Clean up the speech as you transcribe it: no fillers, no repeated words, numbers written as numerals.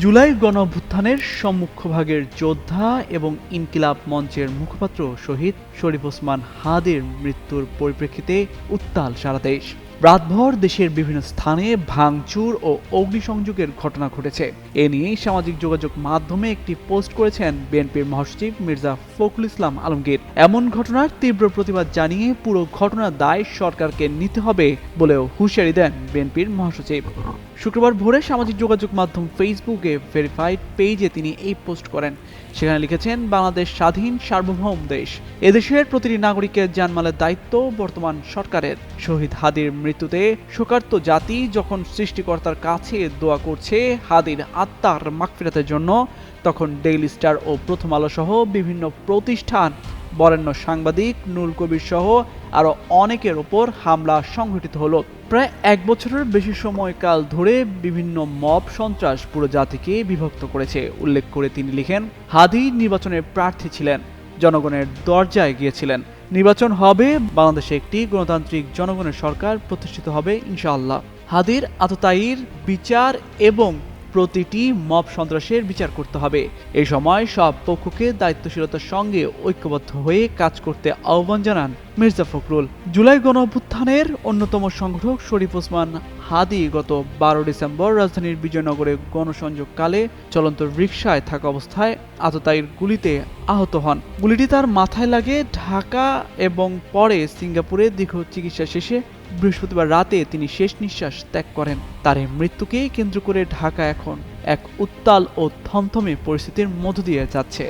জুলাই গণঅভ্যুত্থানের সম্মুখভাগের যোদ্ধা এবং ইনকিলাব মঞ্চের মুখপাত্র শহীদ শরীফ ওসমান হাদির মৃত্যুর পরিপ্রেক্ষিতে উত্তাল সারা দেশ। রাতভর দেশের বিভিন্ন স্থানে ভাঙচুর ও অগ্নিসংযোগের ঘটনা ঘটেছে। এ নিয়ে সামাজিক যোগাযোগ মাধ্যমে একটি পোস্ট করেছেন বিএনপির মহাসচিব মির্জা ফখরুল ইসলাম আলমগীর। এমন ঘটনার তীব্র প্রতিবাদ জানিয়ে পুরো ঘটনার দায় সরকারকে নিতে হবে বলেও হুঁশিয়ারি দেন বিএনপির মহাসচিব। শুক্রবার ভোরে সামাজিক যোগাযোগ মাধ্যম ফেসবুকে ভেরিফাইড পেজে তিনি এই পোস্ট করেন। সেখানে লিখেছেন, বাংলাদেশ স্বাধীন সার্বভৌম দেশ। এদেশের প্রতিটি নাগরিকের জানমালের দায়িত্ব বর্তমান সরকারের। শহীদ হাদির মৃত্যুতে শোকার্ত জাতি যখন সৃষ্টিকর্তার কাছে দোয়া করছে হাদির আত্মার মাগফিরাতের জন্য, তখন ডেইলি স্টার ও প্রথম আলো সহ বিভিন্ন প্রতিষ্ঠান, বরেণ্য সাংবাদিক নুরুল কবির সহ আরও অনেকের ওপর হামলা সংঘটিত হলো। প্রায় এক বছরের বেশি সময়কাল ধরে বিভিন্ন মব সন্ত্রাস পুরো জাতিকে বিভক্ত করেছে উল্লেখ করে তিনি লিখেন, হাদি নির্বাচনের প্রার্থী ছিলেন, জনগণের দরজায় গিয়েছিলেন। নির্বাচন হবে, বাংলাদেশে একটি গণতান্ত্রিক জনগণের সরকার প্রতিষ্ঠিত হবে ইনশাআল্লাহ। হাদির আততায়ীর বিচার এবং প্রতিটি মব সন্ত্রাসের বিচার করতে হবে। এই সময় সব পক্ষকে দায়িত্বশীলতার সঙ্গে ঐক্যবদ্ধ হয়ে কাজ করতে আহ্বান জানান মির্জা ফখরুল। জুলাই গণঅভ্যুত্থানের অন্যতম সংগঠক শরীফ ওসমান হাদি গত 12 ডিসেম্বর রাজধানীর বিজয়নগরে গণসংযোগকালে চলন্ত রিকশায় থাকা অবস্থায় আততায়ীর গুলিতে আহত হন। গুলিটি তার মাথায় লাগে। ঢাকা এবং পরে সিঙ্গাপুরে দীর্ঘ চিকিৎসা শেষে বৃহস্পতিবার রাতে তিনি শেষ নিঃশ্বাস ত্যাগ করেন। তার এই মৃত্যুকে কেন্দ্র করে ঢাকা এখন এক উত্তাল ও থমথমে পরিস্থিতির মধ্য দিয়ে যাচ্ছে।